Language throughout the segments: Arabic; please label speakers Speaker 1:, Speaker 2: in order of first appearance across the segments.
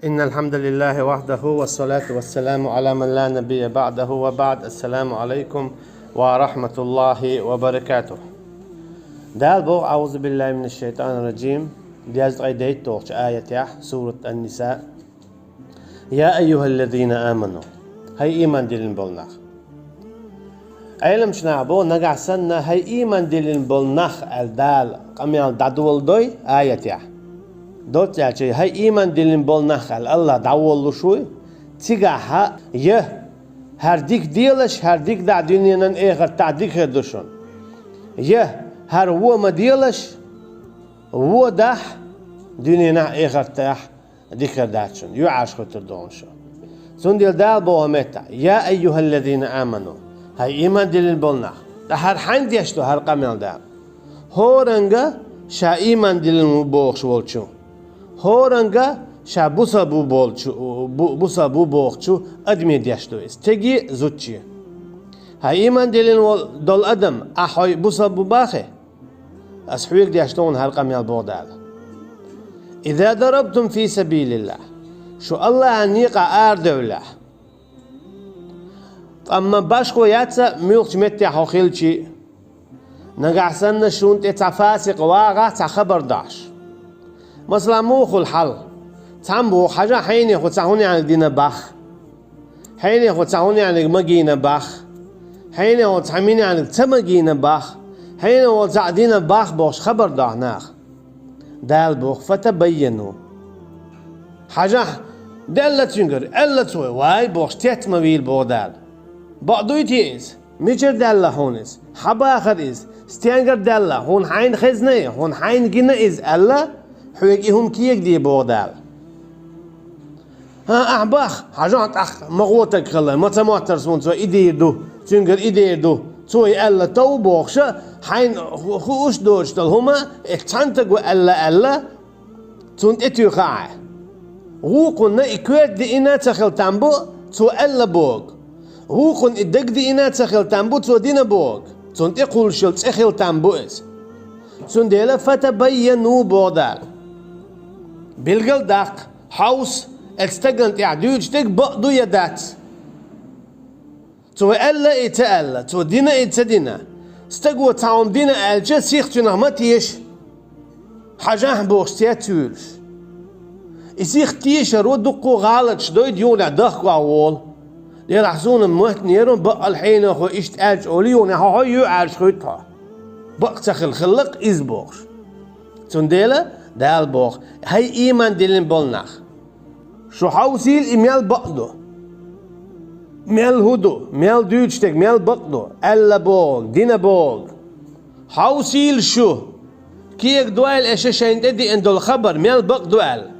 Speaker 1: إن الحمد لله وحده والصلاة والسلام على من لا نبي بعده وبعد. السلام عليكم ورحمة الله وبركاته. دال بو أعوذ بالله من الشيطان الرجيم. دياز قيديت توقش آية سورة النساء. يا أيها الذين آمنوا هاي إيمان دلين بولناخ علم شنابو نقع سنة هاي إيمان دلين بولناخ الدال قميال دادول دوي آية دوت يعني هاي إيمان دلين بولناخ الله داول شوي تيجاها يه هرديك ديلش هرديك دا دنيانا إيغر تعديك هدوشون يه هر هو ما ديلش هو داح دنيانا إيغر تاح ديكر داتشون يعاش خطر دونشون سندل دال بوهمتا يا أيها الذين آمنوا هاي إيمان دلين بولناخ هر حين ديشتو هر قميل دال هورنگا شا إيمان دلين بوخش والشو هورنگا شا بوسا بو بولشو بوسا بو بوخشو أدمي ديشتو استجي زوتشي هاي إيمان دلين دول أدم أحوي بوسا بو باخي أسحويك ديشتون هر قميل بودال إذا ضربتم في سبيل الله شو الله أنيقا آردوله أما باشكو ياتسا ميوخش متى حوخيلشي نقع سنة شون تتفاسق واغا تخبر داش مثلا موخو الحل تامبو حاجة حيني خو تساهوني عن دينا باخ حيني خو تساهوني عن مجينا باخ حيني خو تحميني عن تمجينا باخ حيني خو تعدينا باخ بوش خبر داهناخ دال بوخ فتبينوا حاجة دلت ينقر ألا توي واي بوخ تيت مويل بودال بعضوي تيز ميجر دالة هونس حبا آخر إز ستيانقر دالة هون حين خزنة هون حين جنة إز ألا حويقي هم كيك دي بودال ها أحباخ حاجات أخ مغوتك خلا ما تماتر سون سو إدير دو تنقر إدير دو توي ألا تو بوخشة حين خوش دوشتل هما اكتانتق ألا تونت اتيو خاعي غوقنا إكوات دي إنا تخل تنبو تو ألا بوغ غوقن إدق دي إنا تخل تنبو تو دينا بوغ تونت إقول شل تخل تنبو إس سنديلا فتبينوا بودال بالقل داق حوس استقنت يعدوج تك بقضو يدات تو ألا إتألا تو دينا إتدينا استقوى تعون دينا ألجا سيختنا ما تيش حاجة بوغش تياتولش يسيخ تيشر ودقو غالط شدويد يونا دخوا وول يرحزون موت نيرون بقى الحين اخو اشت ألج أوليون هاي يعالش خويتها بقى تخل خلق إز بوغش تنديلا دال بوغ هاي إيمان دلين بولناخ شو حوسيل إميال بقدو ميل هدو ميل دوجتك ميل بقدو ألا بوغ دينا بوغ حوسيل شو كيك دوال اششين تدي اندو الخبر ميل بقدو أل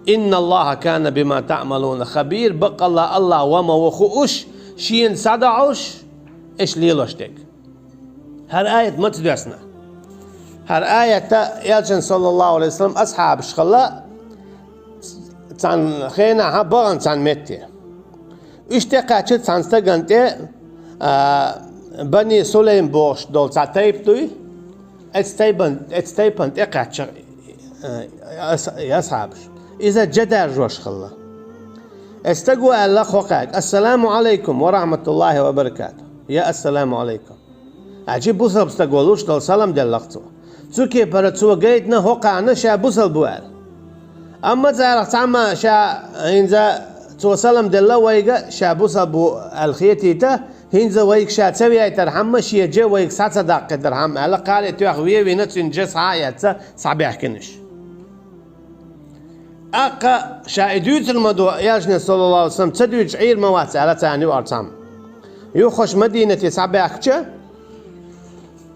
Speaker 1: إن الله كان بما تعملون خبير بق الله وما وخوش شين صدعوش إيش ليلوشتك هر آية ما تدرسنا هر آية يالشن صلى الله عليه وسلم أصحاب شخلا تان خينا بغن تان متي اشتقى تان استقنت بني سليم بوش دول تعتيبتوي اتستيبن اقعد يا أصحابش إذا جدار جوش خلا استقوى الله خوقاك السلام عليكم ورحمة الله وبركاته يا السلام عليكم عجيب بوصل بستقولوش دول سلام دل لقطو سوكي براتسو قيدنا هوقعنا شا بوصل بوال أما تعرف تعمى شا هنزا تو سلام دل ويقا شا بوصل بو الخيتيتا هنزا ويك شا تسوي اي ترحمة شي جا ويك ساعة داقة درهم على قالة تواخوية وينتسن جس عاية صعب يحكنش أقا شا إدوت المدو ياجني صلى الله عليه وسلم تدوج عير موات على تاني وارتام يوخش مدينة صعب يحكشة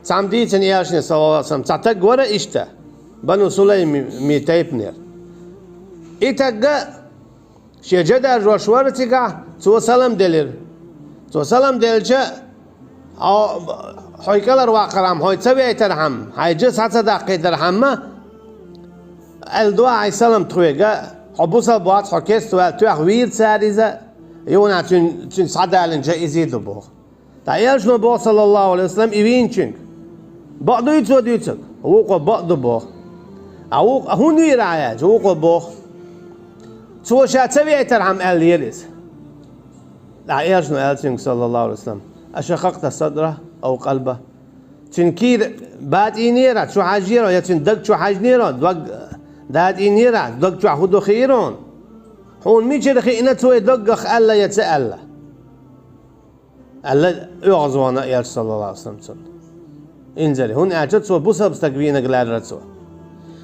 Speaker 1: تعم ديتن ياجني صلى الله عليه وسلم تعتق ورا إشتا بنو سليم ميتايبنير إتاقا شي جدا روشوارتك تو سلام دلير تو سلام دلجا أو حيكلر واقرام هاي تبي ترحم هاي جس حتى دقيقة ترحم الدعاء سلام ترويجا حبوس البعض حكيت تو أخوير ساريزة يونا تون صعدة لنجا يزيد بوخ تعيش نبوه صلى الله عليه وسلم يبين شنك بعضو يتسود يتسود هو بعضو بوخ أو هون يرعاج هو بوخ تو شاتبي ترحم اليرس لا يرشنو ألسنك صلى الله عليه وسلم أشققت صدره أو قلبه تنكير بات إنيرا شو حاجيرو يتن دق شو حاجنيرو دق دات إنيرا دق شو حدو خيرون هون ميجر خينا تو يدق ألا يتألا ألا يغزوانا يا صلى الله عليه وسلم انزلي هون أعجت سو بوسا بستقبينا قلال رتسو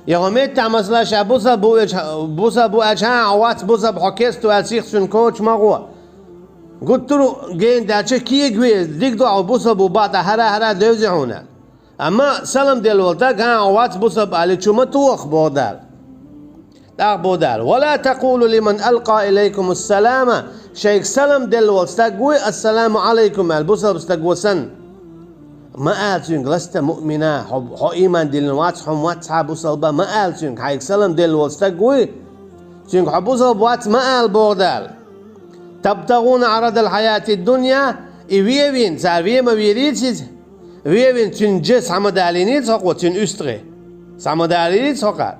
Speaker 1: يغميت تعمسلا شا بوسا بو أجها عوات بوسا بحكيستو ألسيخ سن كوش مغوا قلت له جين داتش كي جوي ديك دو أو بوسا بو بعد هرا دوزي هنا أما سلام دل ولتا كان عوات بوسا على شو ما توخ بودال لا بودال ولا تقولوا لمن ألقى إليكم السلام شيخ سلام دل ولتا السلام عليكم البوسا بستقوي سن ما قالتين لست مؤمنا حو إيمان دل واتحهم واتحا بوسا ما قالتين حيك سلام دل ولتا تين حبوسا بوات ما قال بودال تبتغون عرض الحياة الدنيا إيوين سار ما بيريتش إيوين تنجس حمدالينيت سقو تن أستري حمدالينيت سقى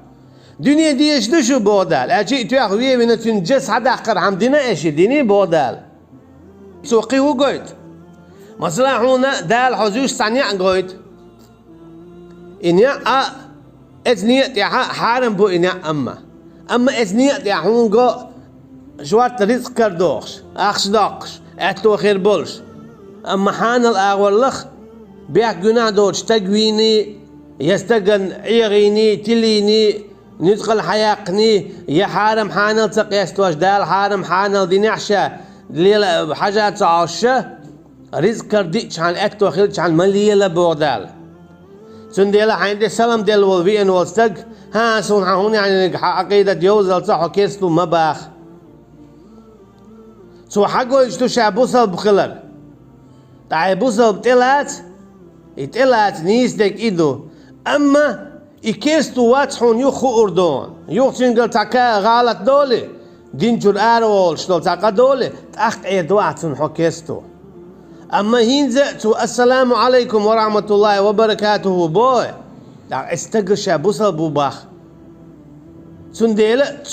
Speaker 1: دنيا ديش دشو بودال أجي تياخ إيوين تنجس حدا أخر حمدنا إيش ديني بودال سوقي هو قويت مثلا هنا دال حزوش صنيع قويت إنيا إثنية تياها حارم بو إنيا أما إثنية تياهون قو شوات رزق كردوخش أخش داقش أتو خير بولش أما حان الأغول لخ بيح جناح دوش تقويني يستقن عيغيني تليني ندخل حياقني يا حارم حانل تقيستوش دال حارم حانل دي نعشة ليلة حاجات عاشة رزق كرديش عن أتو خيرش عن مليلة بودال سنديلا عندي سلام ديل والفين والستق ها سون هون يعني عقيدة جوزل صح وكيستو مباخ سو حقو يجتو شابوسل بخلر تاعي بوسل بتلات يتلات نيستك إيدو أما إكيستو واتحون يخو أردون يوختين قل تاكا غالت دولي دين أرول شتول تاكا دولي تاق إيدواتون حكيستو أما هينزأتو السلام عليكم ورحمة الله وبركاته بوي تاق استقل شابوسل بوباخ سنديلا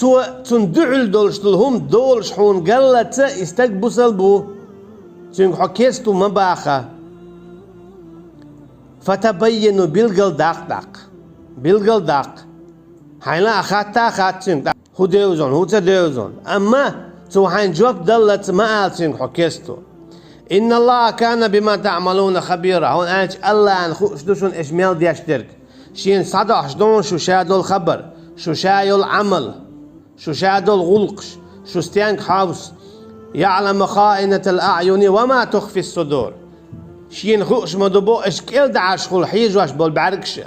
Speaker 1: تندعل دولشتلهم دولش حون قلت استقبسل بو سنك حكيستو مباخة فتبينوا بالقل داق حيلا أخات سنك هو تديوزون أما تو حين جواب دلت ما قال سنك حكيستو إن الله كان بما تعملون خبيرا هون أنش الله شدوشون إشمال دياشترك شين صدح شدون شو شادو الخبر شو شايل عمل شو شادو الغلقش شو ستيانك حاوس يعلم خائنة الأعين وما تخفي الصدور شين خوش مدبو اشكال دعاش خول حيج واش بول بعركشة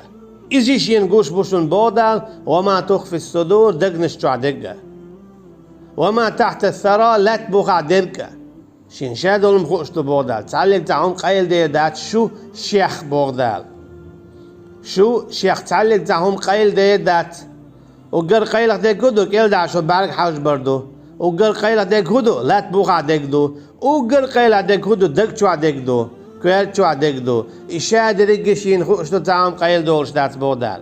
Speaker 1: إزي شين قوش بوشن بودال وما تخفي الصدور دقنش جوع دقة وما تحت الثرى لا تبوخع دقة شين شادو المخوش بودال تعلق تعون قيل دي دات شو شيخ بودال شو شيخ تعلق تعهم قيل دي دات وقر قيلك ديك هدو كيل دعشو بارك حوش بردو وقر قيلك ديك هدو لا تبوخع ديك دو وقر قيلك ديك هدو دك شوع ديك دو كويل شوع ديك دو إشاد رجشين خوشتو تعام قيل دولش دات بودال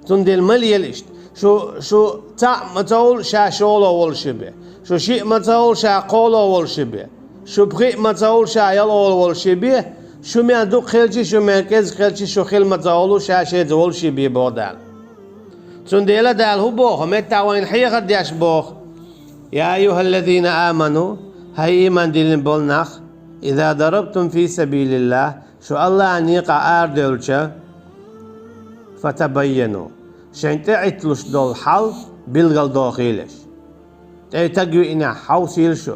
Speaker 1: تندل مليلشت شو تا متول شا شولو والشبه شو شيء متول شا قولو والشبه شو بخي متول شا يلو والشبه شو ميادو خيلشي شو مركز خيلشي شو خيل متولو شا شيد والشبه بودال سنديلا دال هو بوخ متى وين حيخ دياش بوخ يا أيها الذين آمنوا هاي إيمان دين بولناخ إذا ضربتم في سبيل الله شو الله أن يقع آردولشا فتبينوا شين تعتلوش دول حل بلغل دوخيلش تقوي إنا حوصيل شو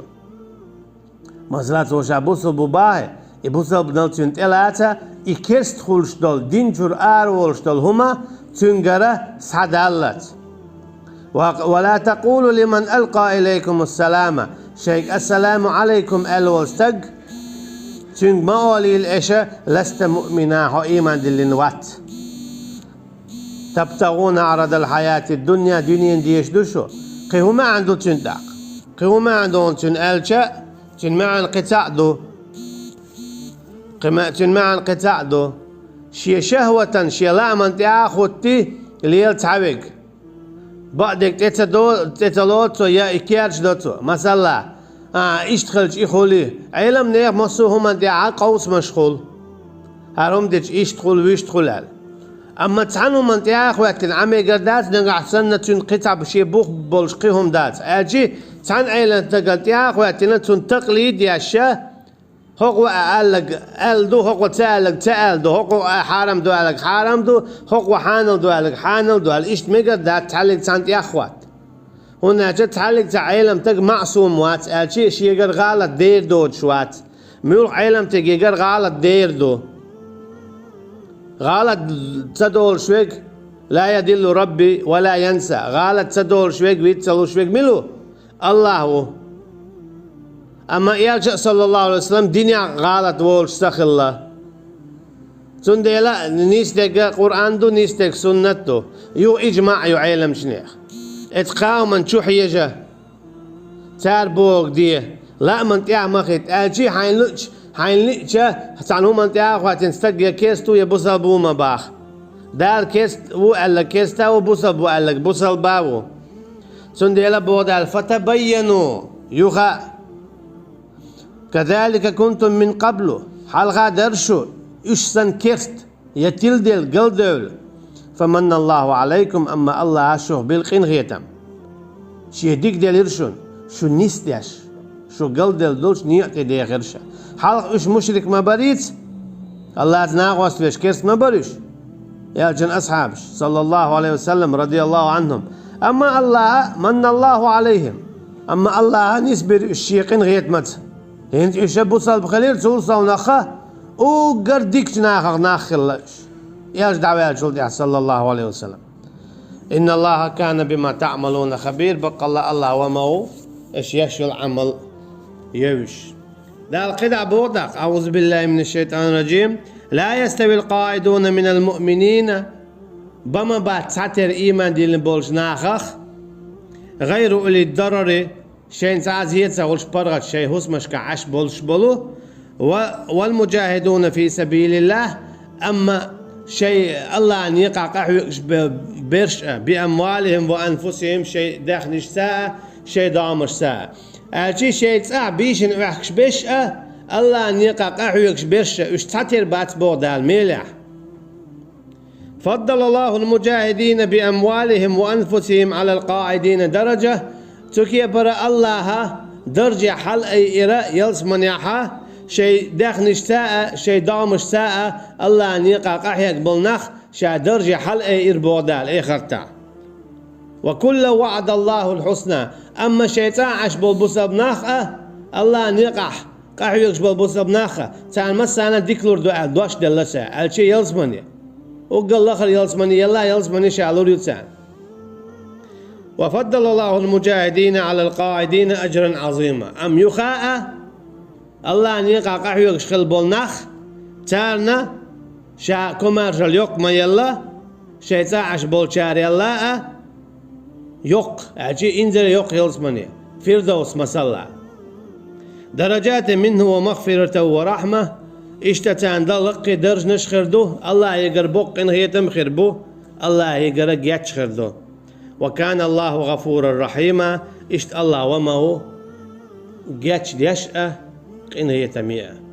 Speaker 1: مزلات وشا بوصل بباهي يبوصل بنالتين تلاتا إكيست خولش دول دينجور آرولش دول هما تنقره سعدالت ولا تقولوا لمن ألقى إليكم السلام شيك السلام عليكم الوستق تنق مولي الإشاء لست مؤمنا هو إيمان دلين وات تبتغون عرض الحياة الدنيا دنيا ديش دوشو قيهو ما عنده تندق قيهو ما عنده تنقلشا تنمع القطاع دو تنمع القطاع دو شي شهوة شي لا من تأخذتي ليل تعبك بعدك تتلوتو يا إكيارج دوتو مثلا اشتغلش إخولي علم نير مصوهم أن دعا قوس مشغول هرم ديش اشتغل ويشتغل أما تعنو من دعا أخواتين عمي قردات نقع سنة تنقطع بشي بوخ بولشقيهم دات أجي تعن علم تقل دعا أخواتين تنتقليد يا الشاه هو قال دو هو تقال دو هو حرام دو قالك حرام دو هو حانل دو قالك حانل دو إيش ميجر ده تعلق سانت يا أخوات هنا تعلق تعلم تج معصوم وات الشيء يجر غلط دير دو شوات ميروح علم تجر غلط دير دو غلط تدور شويك لا يدل ربي ولا ينسى غلط تدور شويك ويتصلوا شويك ملو الله أما يرجع صلى الله عليه وسلم دنيا غلط وولش سخ الله سندلا نيستك قرآن دو نيستك سنة دو يو إجماع يو علم شنيخ اتقاو من شو حيجة تار بوغ ديه لا من تيا مخيت أجي حينلتش تعنو من تيا خواتين ستقيا كيستو يبوصل بوما باخ دار كيست و ألا كيستا وبوصل بو ألا بوصل باو سندلا بودال فتبينوا يوخا كذلك كنتم من قبل حلقة درشو إشسن كيست يتلدل قلدول فمن الله عليكم أما الله عشوه بالقين غيتم شيهديك ديل إرشون شو نيستيش شو قلدل دولش نيعتي دي غيرشا حلق إش مشرك ما بريد الله تناغوست فيش كيست ما بريش يا جن أصحابش صلى الله عليه وسلم رضي الله عنهم أما الله من الله عليهم أما الله نسبر الشيقين غيتمت هند يشبو صال بخليل تولصا ونخا وقرديك ناخلش ياش دعوة جلدي صلى الله عليه وسلم إن الله كان بما تعملون خبير بقى الله وما هو إيش يشو العمل يوش ده القدع بوضع أعوذ بالله من الشيطان الرجيم لا يستوي القائدون من المؤمنين بما بعد ساتر إيمان دي لنبولش ناخخ غير أولي الضرر شين تعزيت سولش برغت شيء هوس مش كعش بولش بولو والمجاهدون في سبيل الله أما شيء الله أن يقع قحوش برش بأموالهم وأنفسهم شيء داخل ساعة شيء دامش ساعة أشي شيء ساعة بيش نوحش بش الله أن يقع قحوش برش اشتاتر بات بودال ميلح فضل الله المجاهدين بأموالهم وأنفسهم على القاعدين درجة تكي برا الله درجة حل أي إراء يلس من يحا شيء داخل ساعة شيء دامش ساعة الله أن يقع قحيك بالنخ شا درجة حل أي إربودال أي خرطة وكل وعد الله الحسنى أما شيطان عش بالبصب نخ الله أن يقع قحيك بالبصب نخ تعال مسانا ديكلور دوش دلسة الشيء يلس مني وقال الآخر يلس مني يلا يلس مني شعلور يتسان وفضل الله المجاهدين على القاعدين أجرا عظيما أم يخاء الله أن يقع قحوك شخل بالنخ تارنا شا كمار اليوق ما يلا شيطا عش بولشار يلا يوق أجي إنزل يوق يلسمني فردوس مسلا درجات منه ومغفرة ورحمة اشتتان دلق درج نشخردو الله يقربوك إن هي تمخربو الله يقرق يتشخردو وكان الله غفورا رحيما اشت الله وما هو جاتش يشأ إن هي تميئة